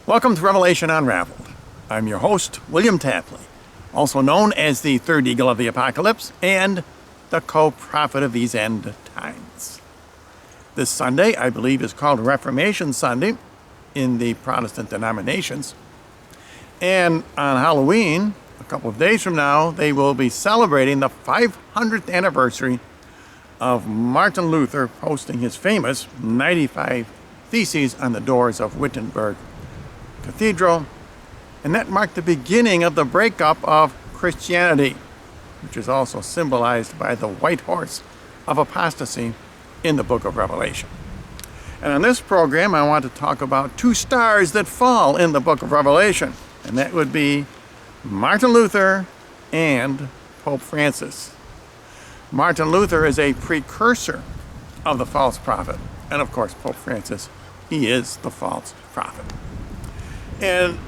Welcome to Revelation Unraveled. I'm your host, William Tapley, also known as the third eagle of the apocalypse and the co-prophet of these end times. This Sunday, I believe, is called Reformation Sunday in the Protestant denominations. And on Halloween, a couple of days from now, they will be celebrating the 500th anniversary of Martin Luther posting his famous 95 Theses on the doors of Wittenberg Cathedral, and that marked the beginning of the breakup of Christianity, which is also symbolized by the white horse of apostasy in the book of Revelation. And on this program, I want to talk about two stars that fall in the book of Revelation, and that would be Martin Luther and Pope Francis. Martin Luther is a precursor of the false prophet, and of course Pope Francis, he is the false prophet. And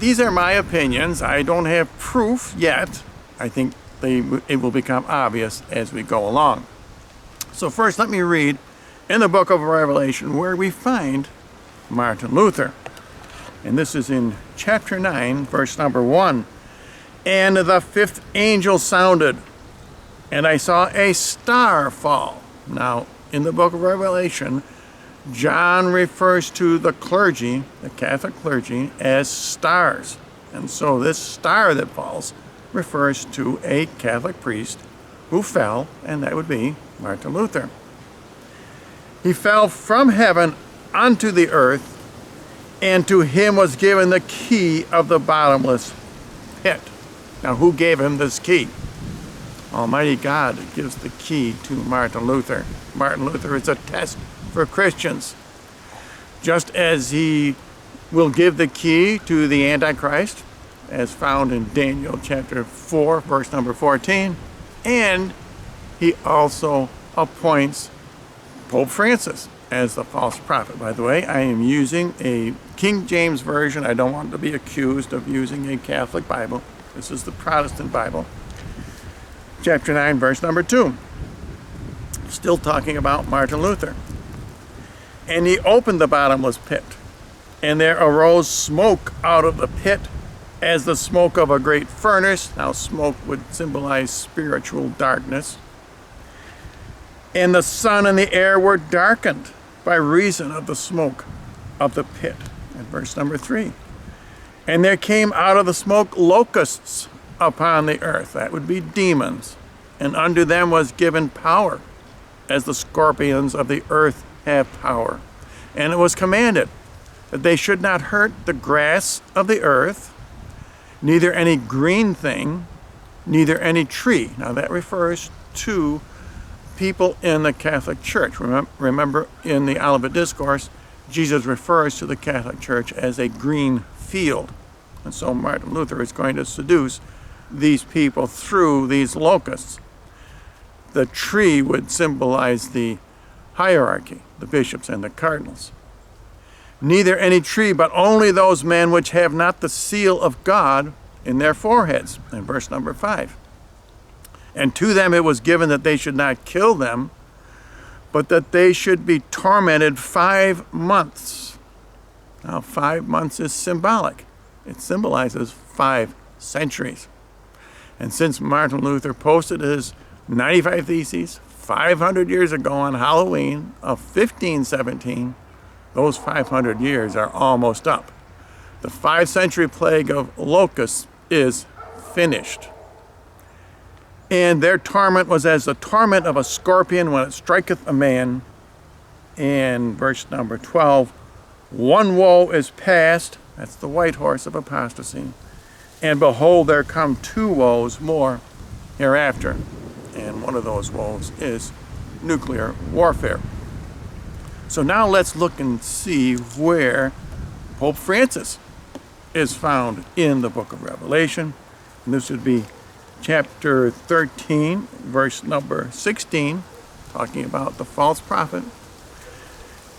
these are my opinions. I don't have proof yet. I think it will become obvious as we go along. So first, let me read in the book of Revelation where we find Martin Luther. And this is in chapter 9, verse number 1. And the fifth angel sounded, and I saw a star fall. Now, in the book of Revelation, John refers to the clergy, the Catholic clergy, as stars. And so this star that falls refers to a Catholic priest who fell, and that would be Martin Luther. He fell from heaven unto the earth, and to him was given the key of the bottomless pit. Now, who gave him this key? Almighty God gives the key to Martin Luther. Martin Luther is a test for Christians, just as he will give the key to the Antichrist, as found in Daniel chapter 4, verse number 14, and he also appoints Pope Francis as the false prophet. By the way, I am using a King James Version. I don't want to be accused of using a Catholic Bible. This is the Protestant Bible. Chapter 9, verse number 2. Still talking about Martin Luther. And he opened the bottomless pit, and there arose smoke out of the pit as the smoke of a great furnace. Now, smoke would symbolize spiritual darkness. And the sun and the air were darkened by reason of the smoke of the pit. And verse number 3. And there came out of the smoke locusts upon the earth. That would be demons. And unto them was given power, as the scorpions of the earth have power. And it was commanded that they should not hurt the grass of the earth, neither any green thing, neither any tree. Now that refers to people in the Catholic Church. Remember in the Olivet Discourse, Jesus refers to the Catholic Church as a green field. And so Martin Luther is going to seduce these people through these locusts. The tree would symbolize the hierarchy, the bishops and the cardinals. Neither any tree, but only those men which have not the seal of God in their foreheads. In verse number 5. And to them it was given that they should not kill them, but that they should be tormented 5 months. Now, 5 months is symbolic. It symbolizes 5 centuries. And since Martin Luther posted his 95 Theses 500 years ago on Halloween of 1517, those 500 years are almost up. The 5th-century plague of locusts is finished. And their torment was as the torment of a scorpion when it striketh a man. In verse number 12, one woe is past, that's the white horse of apostasy, and behold, there come 2 woes more hereafter. And one of those woes is nuclear warfare. So now let's look and see where Pope Francis is found in the book of Revelation. And this would be chapter 13, verse number 16, talking about the false prophet,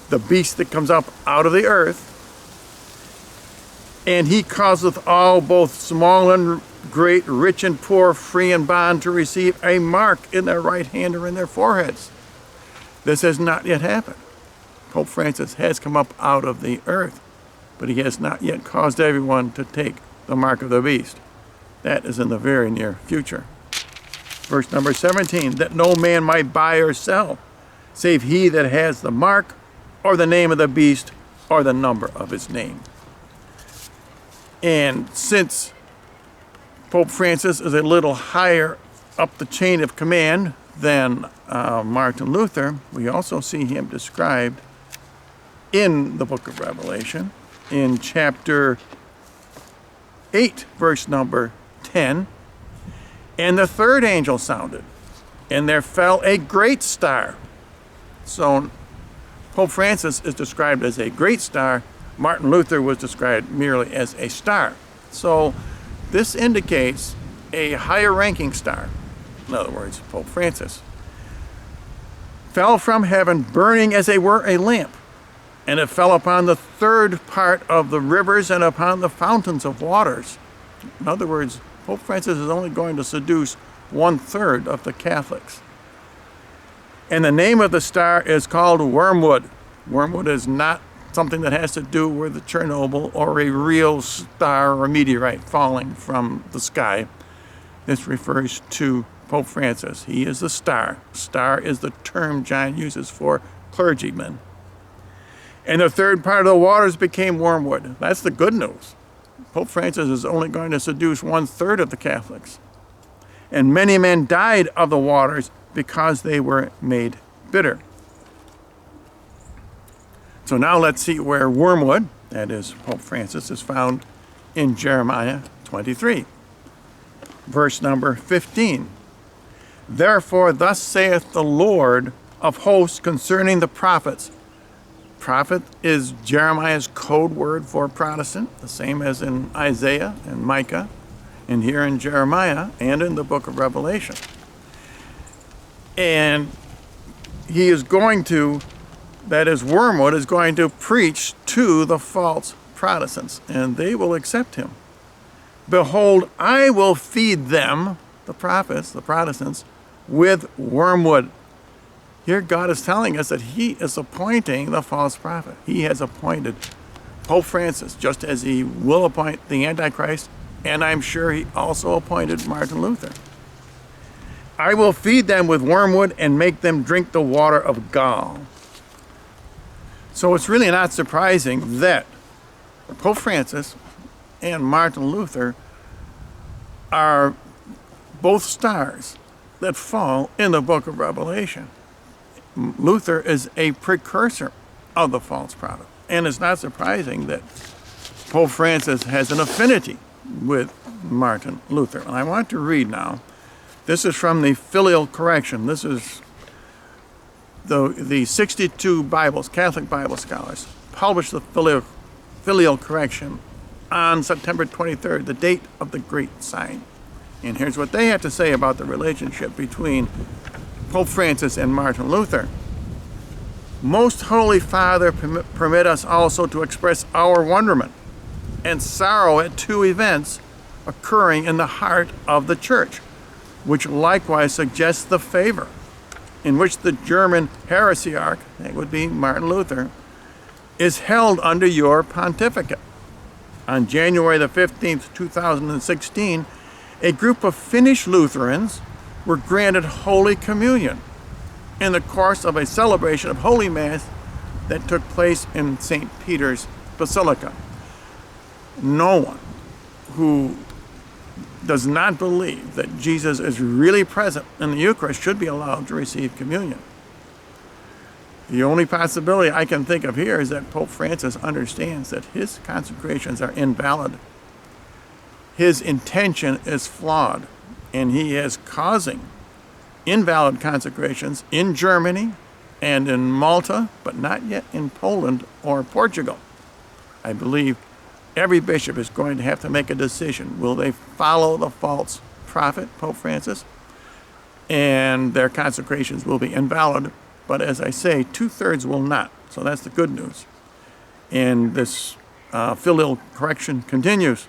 the beast that comes up out of the earth. And he causeth all, both small and great, rich and poor, free and bond, to receive a mark in their right hand or in their foreheads. This has not yet happened. Pope Francis has come up out of the earth. but he has not yet caused everyone to take the mark of the beast. That is in the very near future. Verse number 17, that no man might buy or sell, save he that has the mark, or the name of the beast, or the number of his name. And since Pope Francis is a little higher up the chain of command than Martin Luther, we also see him described in the book of Revelation, in chapter 8, verse number 10. And the third angel sounded, and there fell a great star. So Pope Francis is described as a great star. Martin Luther was described merely as a star. So this indicates a higher ranking star. In other words, Pope Francis fell from heaven, burning as it were a lamp, and it fell upon the third part of the rivers and upon the fountains of waters. In other words, Pope Francis is only going to seduce 1/3 of the Catholics. And the name of the star is called Wormwood. Wormwood is not something that has to do with Chernobyl or a real star or meteorite falling from the sky. This refers to Pope Francis. He is the star. Star is the term John uses for clergymen. And the third part of the waters became wormwood. That's the good news. Pope Francis is only going to seduce 1/3 of the Catholics. And many men died of the waters because they were made bitter. So now let's see where wormwood, that is Pope Francis, is found in Jeremiah 23. Verse number 15. Therefore thus saith the Lord of hosts concerning the prophets. Prophet is Jeremiah's code word for Protestant, the same as in Isaiah and Micah, and here in Jeremiah, and in the book of Revelation. And he is going to, that is Wormwood, is going to preach to the false Protestants, and they will accept him. Behold, I will feed them, the prophets, the Protestants, with wormwood. Here God is telling us that he is appointing the false prophet. He has appointed Pope Francis, just as he will appoint the Antichrist, and I'm sure he also appointed Martin Luther. I will feed them with wormwood and make them drink the water of gall. So it's really not surprising that Pope Francis and Martin Luther are both stars that fall in the book of Revelation. Luther is a precursor of the false prophet. And it's not surprising that Pope Francis has an affinity with Martin Luther. And I want to read now. This is from the Filial Correction. This is the 62 Bibles, Catholic Bible scholars, published the Filial Correction on September 23rd, the date of the great sign. And here's what they have to say about the relationship between Pope Francis and Martin Luther. Most Holy Father, permit us also to express our wonderment and sorrow at two events occurring in the heart of the Church, which likewise suggests the favor in which the German heresiarch, that would be Martin Luther, is held under your pontificate. On January the 15th, 2016, a group of Finnish Lutherans were granted Holy Communion in the course of a celebration of Holy Mass that took place in St. Peter's Basilica. No one who does not believe that Jesus is really present in the Eucharist should be allowed to receive communion. The only possibility I can think of here is that Pope Francis understands that his consecrations are invalid. His intention is flawed, and he is causing invalid consecrations in Germany and in Malta, but not yet in Poland or Portugal. I believe every bishop is going to have to make a decision. Will they follow the false prophet, Pope Francis, and their consecrations will be invalid? But as I say, 2/3 will not. So that's the good news. And this filial correction continues.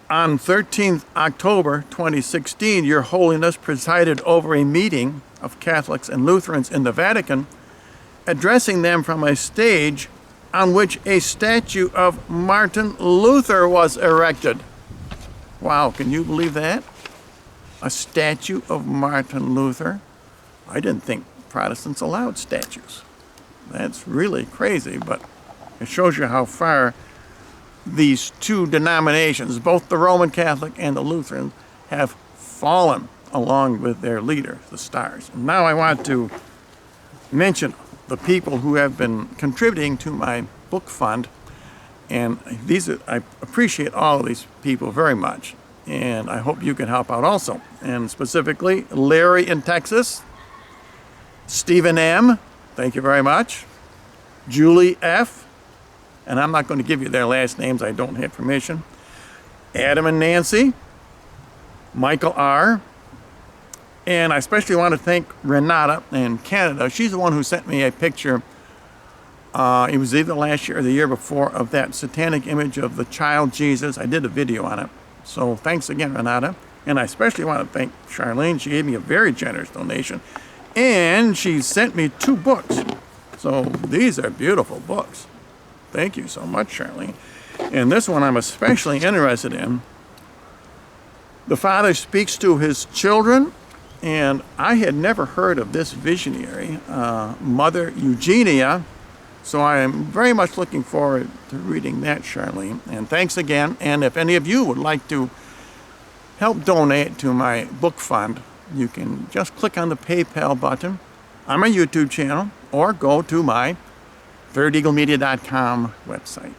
On 13th October 2016, Your Holiness presided over a meeting of Catholics and Lutherans in the Vatican, addressing them from a stage on which a statue of Martin Luther was erected. Wow, can you believe that? A statue of Martin Luther? I didn't think Protestants allowed statues. That's really crazy, but it shows you how far these two denominations, both the Roman Catholic and the Lutheran, have fallen along with their leader, the Stars. And now I want to mention the people who have been contributing to my book fund, and I appreciate all of these people very much, and I hope you can help out also. And specifically, Larry in Texas, Stephen M., thank you very much, Julie F., and I'm not going to give you their last names, I don't have permission, Adam and Nancy, Michael R., and I especially want to thank Renata in Canada. She's the one who sent me a picture, it was either last year or the year before, of that satanic image of the child Jesus. I did a video on it. So thanks again, Renata. And I especially want to thank Charlene. She gave me a very generous donation. And she sent me 2 books. So these are beautiful books. Thank you so much, Charlene. And this one I'm especially interested in. The Father Speaks to His Children. And I had never heard of this visionary, Mother Eugenia. So I am very much looking forward to reading that, Charlene. And thanks again. And if any of you would like to help donate to my book fund, you can just click on the PayPal button on my YouTube channel or go to my ThirdEagleMedia.com website.